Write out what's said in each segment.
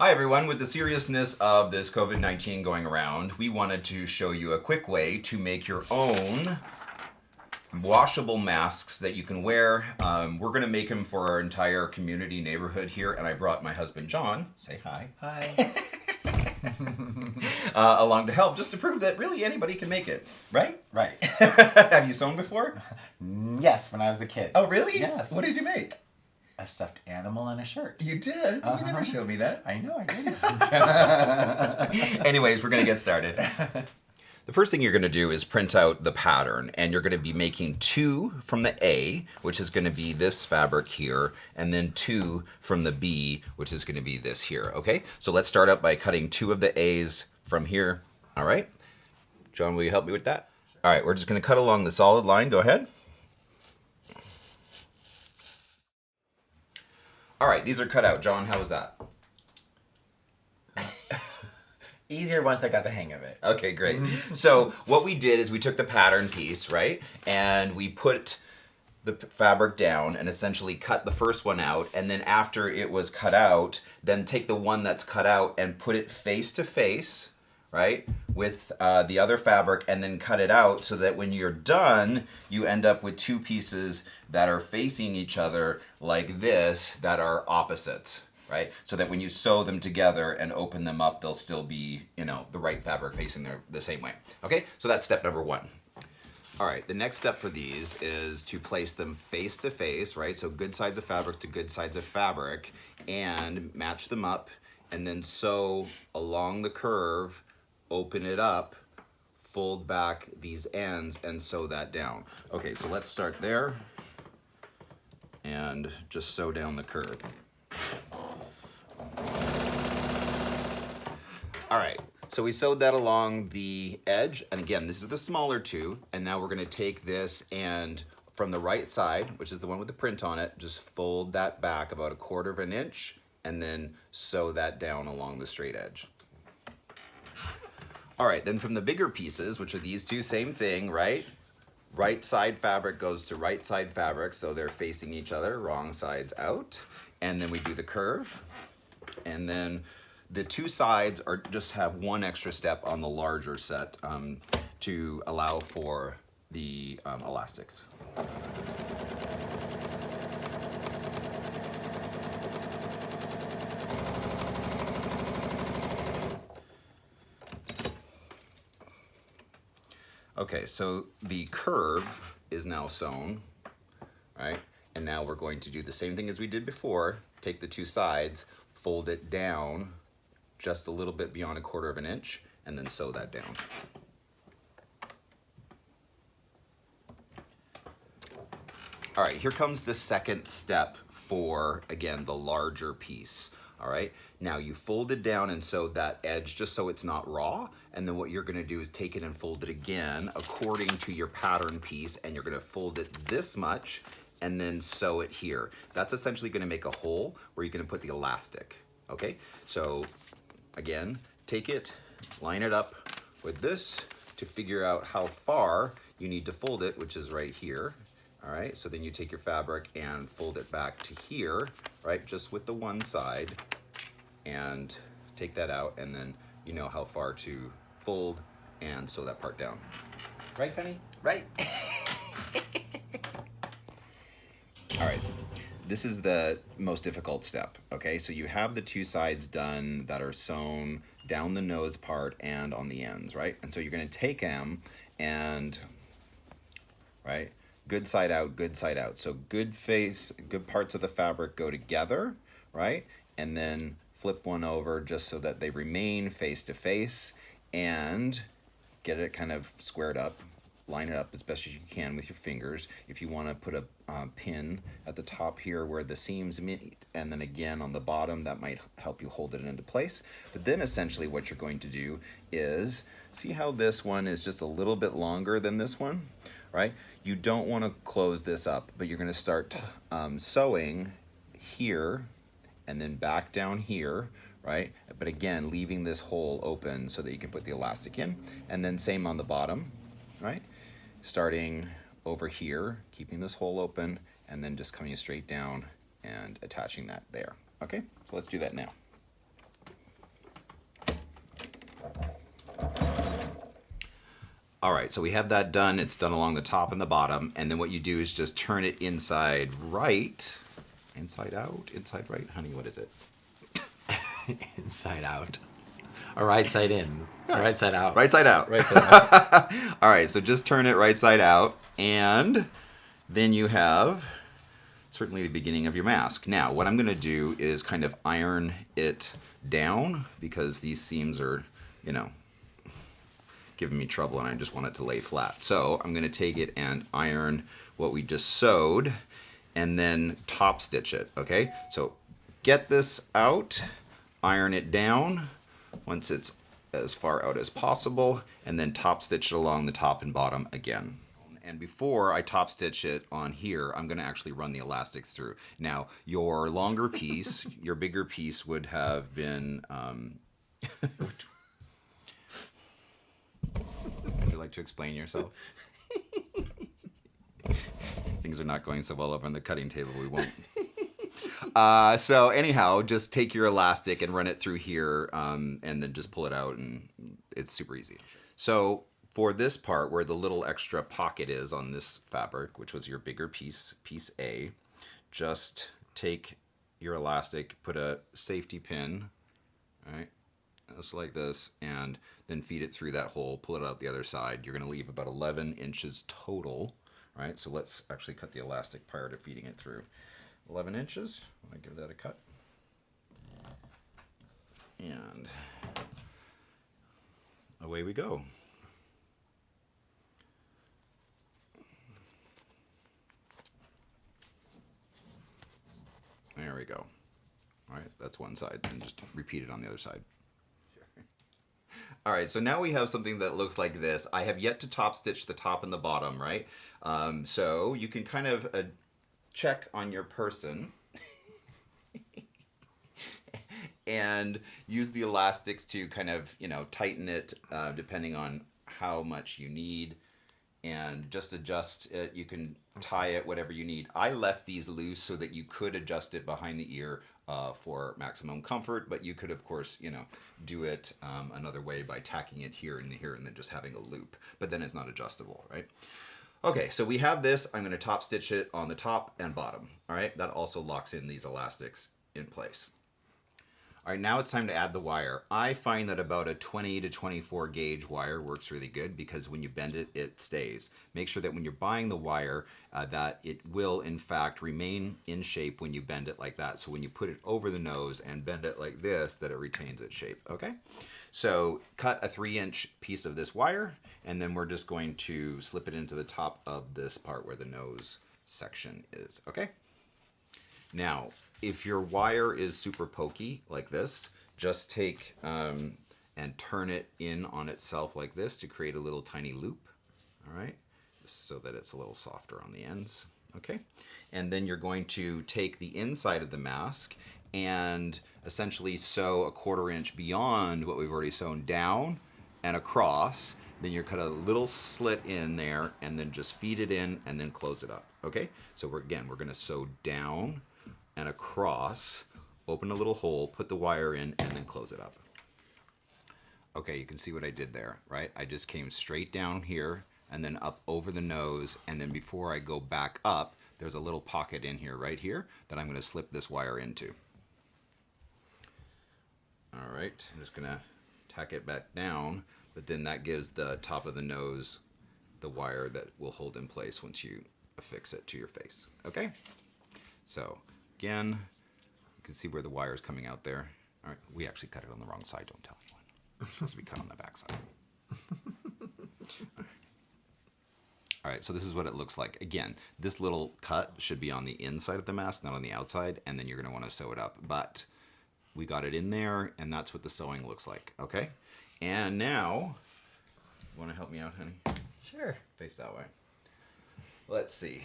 Hi everyone, with the seriousness of this COVID-19 going around, we wanted to show you a quick way to make your own washable masks that you can wear. We're going to make them for our entire community neighborhood here, and I brought my husband John, say hi, Hi. along to help, just to prove that really anybody can make it, right? Right. Have you sewn before? Yes, when I was a kid. Oh really? Yes. What did you make? A stuffed animal and a shirt. You did? You never showed me that. I know, I did. Anyways, we're going to get started. The first thing you're going to do is print out the pattern, and you're going to be making 2 from the A, which is going to be this fabric here, and then 2 from the B, which is going to be this here, okay? So let's start out by cutting 2 of the A's from here, all right? John, will you help me with that? Sure. All right, we're just going to cut along the solid line. Go ahead. All right, these are cut out. John, how was that? Easier once I got the hang of it. Okay, great. So what we did is we took the pattern piece, right? And we put the fabric down and essentially cut the first one out. And then after it was cut out, then take the one that's cut out and put it face to face, right? With the other fabric, and then cut it out so that when you're done, you end up with 2 pieces that are facing each other like this, that are opposites. Right? So that when you sew them together and open them up, they'll still be, the right fabric facing the same way. Okay, so that's step number 1. All right, the next step for these is to place them face to face, right? So good sides of fabric to good sides of fabric, and match them up, and then sew along the curve, open it up, fold back these ends, and sew that down. Okay, so let's start there, and just sew down the curve. All right, so we sewed that along the edge, and again, this is the smaller 2, and now we're gonna take this and from the right side, which is the one with the print on it, just fold that back about 1/4 of an inch, and then sew that down along the straight edge. All right, then from the bigger pieces, which are these 2, same thing, right? Right side fabric goes to right side fabric, so they're facing each other, wrong sides out. And then we do the curve, and then the 2 sides are just have 1 extra step on the larger set to allow for the elastics. Okay, so the curve is now sewn, right? And now we're going to do the same thing as we did before. Take the 2 sides, fold it down just a little bit beyond 1/4 of an inch, and then sew that down. All right, here comes the second step for, again, the larger piece. All right, now you fold it down and sew that edge just so it's not raw, and then what you're gonna do is take it and fold it again according to your pattern piece, and you're gonna fold it this much and then sew it here. That's essentially gonna make a hole where you're gonna put the elastic, okay? So again, take it, line it up with this to figure out how far you need to fold it, which is right here. All right, so then you take your fabric and fold it back to here, right, just with the one side, and take that out, and then you know how far to fold and sew that part down. Right, Penny? Right. All right, this is the most difficult step, okay? So you have the 2 sides done that are sewn down the nose part and on the ends, right? And so you're gonna take them and, right, good side out, good side out. So good parts of the fabric go together, right? And then flip one over just so that they remain face to face, and get it kind of squared up. Line it up as best as you can with your fingers. If you want to put a pin at the top here where the seams meet, and then again on the bottom, that might help you hold it into place. But then essentially what you're going to do is, see how this one is just a little bit longer than this one, right? You don't want to close this up, but you're going to start sewing here and then back down here, right? But again, leaving this hole open so that you can put the elastic in. And then same on the bottom, right? Starting over here, keeping this hole open, and then just coming straight down and attaching that there. Okay, so let's do that now. All right, so we have that done. It's done along the top and the bottom. And then what you do is just turn it inside right, inside out, inside right. Honey, what is it? Inside out. Or right side in. Or right side out. Right side out. Right side out. All right, so just turn it right side out. And then you have certainly the beginning of your mask. Now, what I'm going to do is kind of iron it down because these seams are, you know, giving me trouble and I just want it to lay flat. So I'm going to take it and iron what we just sewed and then top stitch it, okay? So get this out, iron it down once it's as far out as possible, and then top stitch it along the top and bottom again. And before I top stitch it on here, I'm going to actually run the elastics through. Now, your longer piece, your bigger piece would have been... Would you like to explain yourself? Things are not going so well over on the cutting table. We won't. So anyhow, just take your elastic and run it through here, and then just pull it out, and it's super easy. So for this part, where the little extra pocket is on this fabric, which was your bigger piece, piece A, just take your elastic, put a safety pin, right, just like this, and then feed it through that hole, pull it out the other side. You're going to leave about 11 inches total, right? So let's actually cut the elastic prior to feeding it through. 11 inches. I'm going to give that a cut. And away we go. There we go. All right, that's one side, and just repeat it on the other side. All right, so now we have something that looks like this. I have yet to top stitch the top and the bottom, right? So you can kind of check on your person and use the elastics to kind of, you know, tighten it depending on how much you need, and just adjust it. You can tie it whatever you need. I left these loose so that you could adjust it behind the ear for maximum comfort, but you could, of course, you know, do it another way by tacking it here and here and then just having a loop, but then it's not adjustable, right? Okay, so we have this. I'm going to top stitch it on the top and bottom. All right, that also locks in these elastics in place. All right, now it's time to add the wire. I find that about a 20 to 24 gauge wire works really good because when you bend it, it stays. Make sure that when you're buying the wire, that it will in fact remain in shape when you bend it like that. So when you put it over the nose and bend it like this, that it retains its shape, okay? So cut a 3-inch piece of this wire, and then we're just going to slip it into the top of this part where the nose section is, okay? Now, if your wire is super pokey like this, just take and turn it in on itself like this to create a little tiny loop, all right? Just so that it's a little softer on the ends, okay? And then you're going to take the inside of the mask and essentially sew a 1/4 inch beyond what we've already sewn down and across. Then you cut a little slit in there and then just feed it in and then close it up, okay? So we're gonna sew down and across, open a little hole, put the wire in, and then close it up. Okay, you can see what I did there, right? I just came straight down here and then up over the nose, and then before I go back up, there's a little pocket in here, right here, that I'm gonna slip this wire into. All right, I'm just gonna tack it back down, but then that gives the top of the nose the wire that will hold in place once you affix it to your face, okay? So, again, you can see where the wire is coming out there. All right, we actually cut it on the wrong side, don't tell anyone. It's supposed to be cut on the back side. All right, so this is what it looks like. Again, this little cut should be on the inside of the mask, not on the outside, and then you're gonna wanna sew it up. But we got it in there, and that's what the sewing looks like, okay? And now, wanna help me out, honey? Sure. Face that way. Let's see.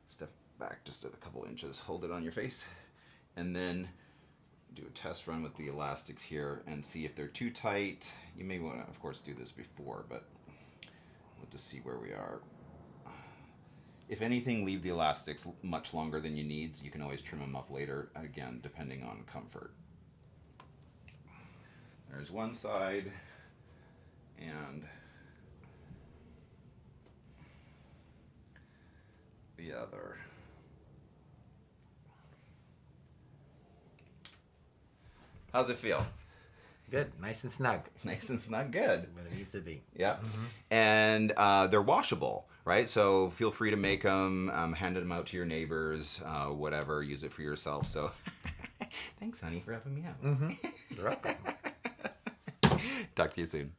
Step back just a couple inches, hold it on your face, and then do a test run with the elastics here and see if they're too tight. You may want to, of course, do this before, but we'll just see where we are. If anything, leave the elastics much longer than you need. You can always trim them up later, again, depending on comfort. There's one side, and the other. How's it feel? Good, nice and snug. Nice and snug, good. What it needs to be. Yeah. And they're washable, right? So feel free to make them, hand them out to your neighbors, whatever, use it for yourself. So thanks, honey, for helping me out. You're welcome. Talk to you soon.